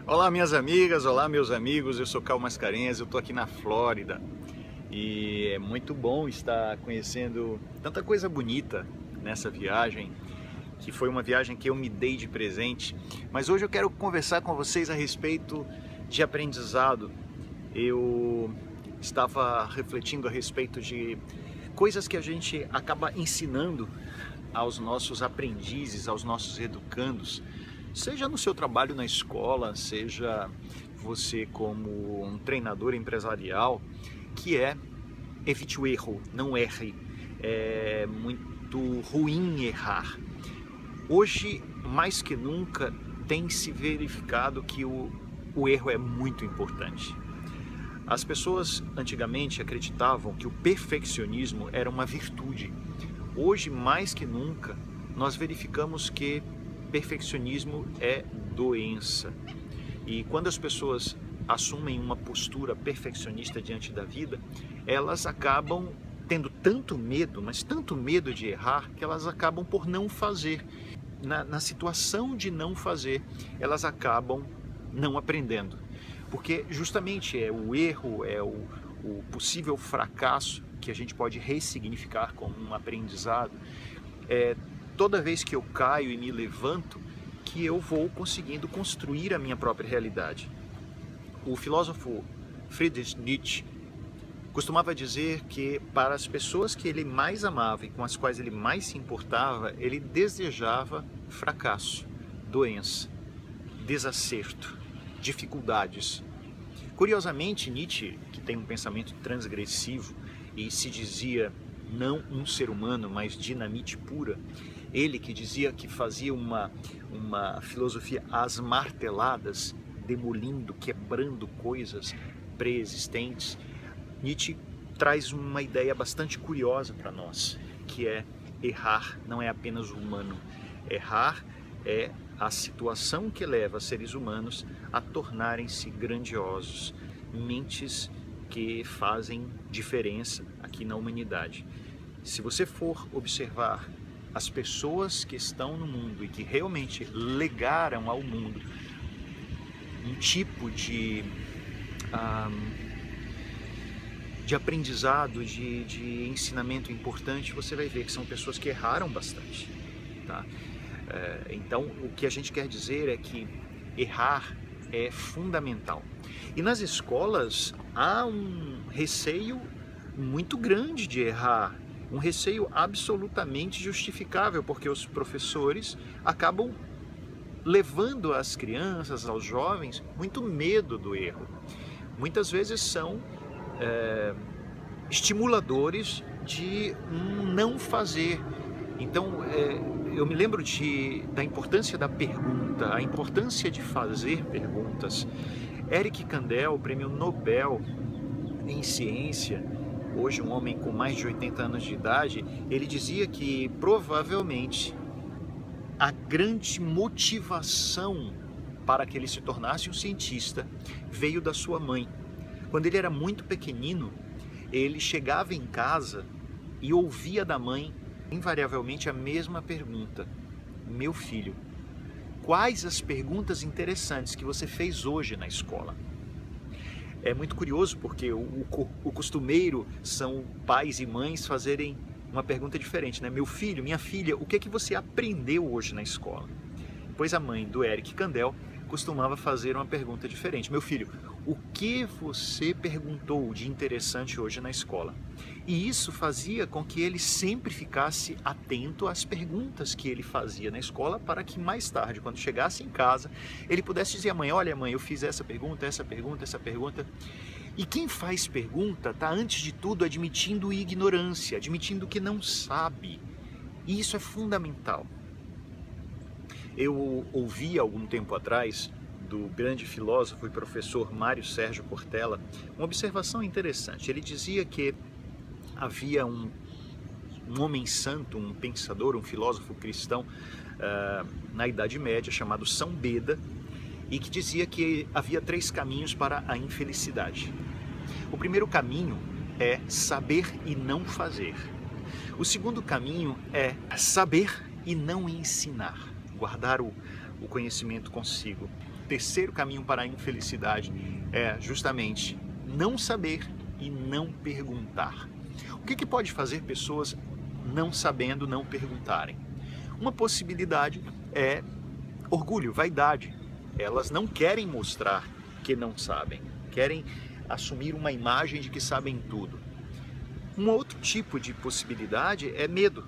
Olá minhas amigas, olá meus amigos, eu sou Cal Mascarenhas, eu estou aqui na Flórida e é muito bom estar conhecendo tanta coisa bonita nessa viagem, que foi uma viagem que eu me dei de presente, mas hoje eu quero conversar com vocês a respeito de aprendizado. Eu estava refletindo a respeito de coisas que a gente acaba ensinando aos nossos aprendizes, aos nossos educandos, seja no seu trabalho na escola, seja você como um treinador empresarial, que é evite o erro, não erre. É muito ruim errar. Hoje, mais que nunca, tem se verificado que o erro é muito importante. As pessoas antigamente acreditavam que o perfeccionismo era uma virtude. Hoje, mais que nunca, nós verificamos que perfeccionismo é doença. E quando as pessoas assumem uma postura perfeccionista diante da vida, elas acabam tendo tanto medo, mas tanto medo de errar, que elas acabam por não fazer. Na situação de não fazer, elas acabam não aprendendo. Porque justamente é o erro, é o possível fracasso que a gente pode ressignificar como um aprendizado. Toda vez que eu caio e me levanto, que eu vou conseguindo construir a minha própria realidade. O filósofo Friedrich Nietzsche costumava dizer que para as pessoas que ele mais amava e com as quais ele mais se importava, ele desejava fracasso, doença, desacerto, dificuldades. Curiosamente, Nietzsche, que tem um pensamento transgressivo e se dizia não um ser humano, mas dinamite pura, ele que dizia que fazia uma filosofia às marteladas, demolindo, quebrando coisas pré-existentes, Nietzsche traz uma ideia bastante curiosa para nós, que é errar não é apenas humano. Errar é a situação que leva seres humanos a tornarem-se grandiosos, mentes que fazem diferença aqui na humanidade. Se você for observar as pessoas que estão no mundo e que realmente legaram ao mundo um tipo de aprendizado, de ensinamento importante, você vai ver que são pessoas que erraram bastante, tá? Então, o que a gente quer dizer é que errar é fundamental. E nas escolas há um receio muito grande de errar, um receio absolutamente justificável, porque os professores acabam levando às crianças, aos jovens, muito medo do erro. Muitas vezes são estimuladores de um não fazer. Então, eu me lembro da importância da pergunta, a importância de fazer perguntas. Eric Kandel, prêmio Nobel em ciência, hoje um homem com mais de 80 anos de idade, ele dizia que provavelmente a grande motivação para que ele se tornasse um cientista veio da sua mãe. Quando ele era muito pequenino, ele chegava em casa e ouvia da mãe invariavelmente a mesma pergunta: meu filho, quais as perguntas interessantes que você fez hoje na escola? É muito curioso porque o costumeiro são pais e mães fazerem uma pergunta diferente, né? Meu filho, minha filha, o que é que você aprendeu hoje na escola? Pois a mãe do Eric Kandel costumava fazer uma pergunta diferente: meu filho, o que você perguntou de interessante hoje na escola? E isso fazia com que ele sempre ficasse atento às perguntas que ele fazia na escola, para que mais tarde, quando chegasse em casa, ele pudesse dizer à mãe: olha mãe, eu fiz essa pergunta, essa pergunta, essa pergunta. E quem faz pergunta está, antes de tudo, admitindo ignorância, admitindo que não sabe. E isso é fundamental. Eu ouvi algum tempo atrás do grande filósofo e professor Mário Sérgio Cortella uma observação interessante. Ele dizia que havia um homem santo, um pensador, um filósofo cristão na Idade Média chamado São Beda, e que dizia que havia 3 caminhos para a infelicidade. O primeiro caminho é saber e não fazer. O segundo caminho é saber e não ensinar, guardar o conhecimento consigo. terceiro caminho para a infelicidade é justamente não saber e não perguntar. O que pode fazer pessoas não sabendo, não perguntarem? Uma possibilidade é orgulho, vaidade. Elas não querem mostrar que não sabem, querem assumir uma imagem de que sabem tudo. Um outro tipo de possibilidade é medo.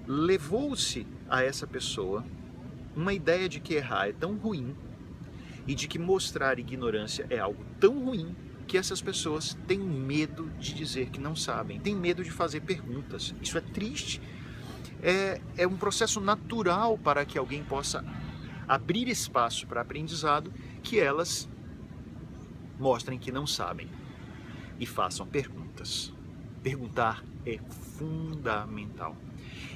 Levou-se a essa pessoa uma ideia de que errar é tão ruim e de que mostrar ignorância é algo tão ruim que essas pessoas têm medo de dizer que não sabem, têm medo de fazer perguntas. Isso é triste. É um processo natural para que alguém possa abrir espaço para aprendizado, que elas mostrem que não sabem e façam perguntas. Perguntar é fundamental.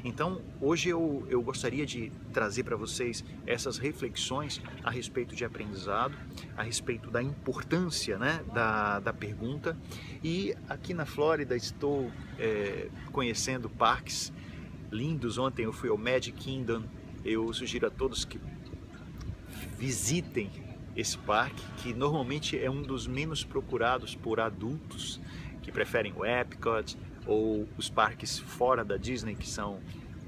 Então, hoje eu gostaria de trazer para vocês essas reflexões a respeito de aprendizado, a respeito da importância, né, da pergunta. E aqui na Flórida estou conhecendo parques lindos. Ontem eu fui ao Magic Kingdom. Eu sugiro a todos que visitem esse parque, que normalmente é um dos menos procurados por adultos que preferem o Epcot ou os parques fora da Disney, que são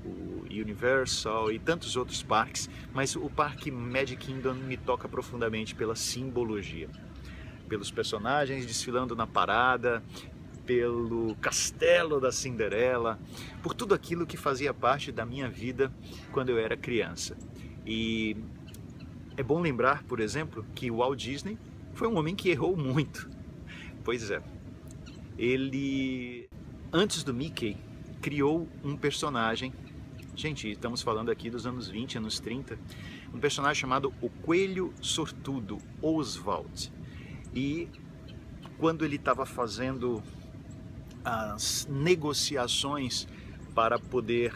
o Universal e tantos outros parques, mas o parque Magic Kingdom me toca profundamente pela simbologia, pelos personagens desfilando na parada, pelo castelo da Cinderela, por tudo aquilo que fazia parte da minha vida quando eu era criança. E é bom lembrar, por exemplo, que o Walt Disney foi um homem que errou muito. Pois é, ele, antes do Mickey, criou um personagem, gente, estamos falando aqui dos anos 20, anos 30, um personagem chamado o Coelho Sortudo, Oswald. E quando ele estava fazendo as negociações para poder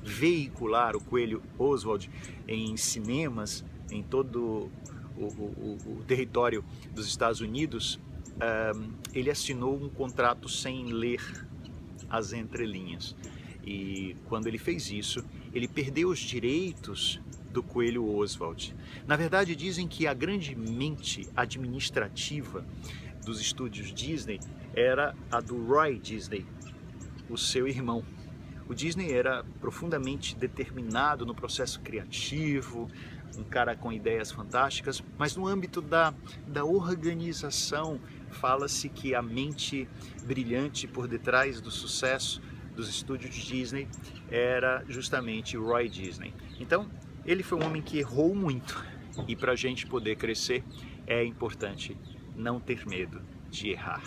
veicular o Coelho Oswald em cinemas, em todo o território dos Estados Unidos, ele assinou um contrato sem ler as entrelinhas. E quando ele fez isso, ele perdeu os direitos do Coelho Oswald. Na verdade, dizem que a grande mente administrativa dos estúdios Disney era a do Roy Disney, o seu irmão. O Disney era profundamente determinado no processo criativo, um cara com ideias fantásticas, mas no âmbito da organização, fala-se que a mente brilhante por detrás do sucesso dos estúdios Disney era justamente o Roy Disney. Então, ele foi um homem que errou muito, e para a gente poder crescer é importante não ter medo de errar.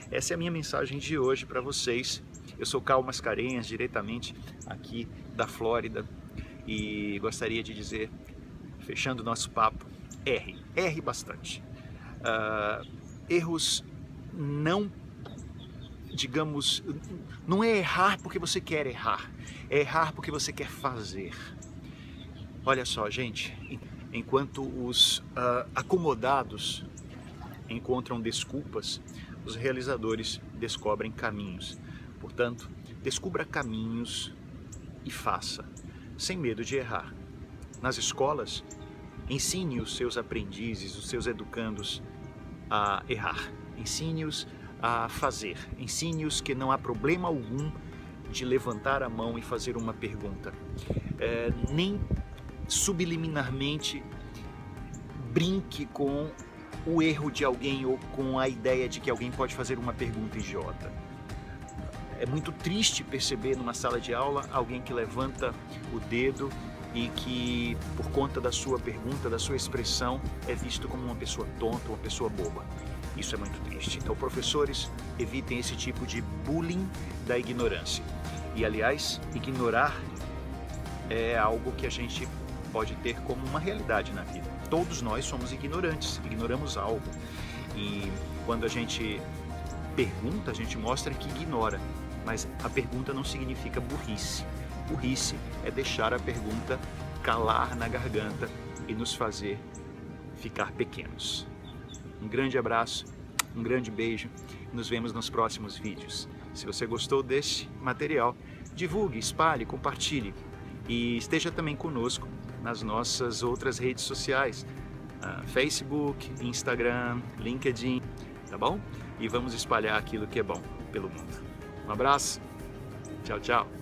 Essa é a minha mensagem de hoje para vocês. Eu sou Cal Mascarenhas, diretamente aqui da Flórida, e gostaria de dizer, fechando o nosso papo, erre bastante. Erros não, digamos, não é errar porque você quer errar, é errar porque você quer fazer. Olha só, gente, enquanto os acomodados encontram desculpas, os realizadores descobrem caminhos. Portanto, descubra caminhos e faça, sem medo de errar. Nas escolas, ensine os seus aprendizes, os seus educandos a errar. Ensine-os a fazer. Ensine-os que não há problema algum de levantar a mão e fazer uma pergunta. Nem subliminarmente brinque com o erro de alguém ou com a ideia de que alguém pode fazer uma pergunta idiota. É muito triste perceber numa sala de aula alguém que levanta o dedo e que, por conta da sua pergunta, da sua expressão, é visto como uma pessoa tonta, uma pessoa boba. Isso é muito triste. Então, professores, evitem esse tipo de bullying da ignorância. E, aliás, ignorar é algo que a gente pode ter como uma realidade na vida. Todos nós somos ignorantes, ignoramos algo. E quando a gente pergunta, a gente mostra que ignora. Mas a pergunta não significa burrice. Burrice é deixar a pergunta calar na garganta e nos fazer ficar pequenos. Um grande abraço, um grande beijo. Nos vemos nos próximos vídeos. Se você gostou deste material, divulgue, espalhe, compartilhe e esteja também conosco nas nossas outras redes sociais, Facebook, Instagram, LinkedIn, tá bom? E vamos espalhar aquilo que é bom pelo mundo. Um abraço, tchau, tchau!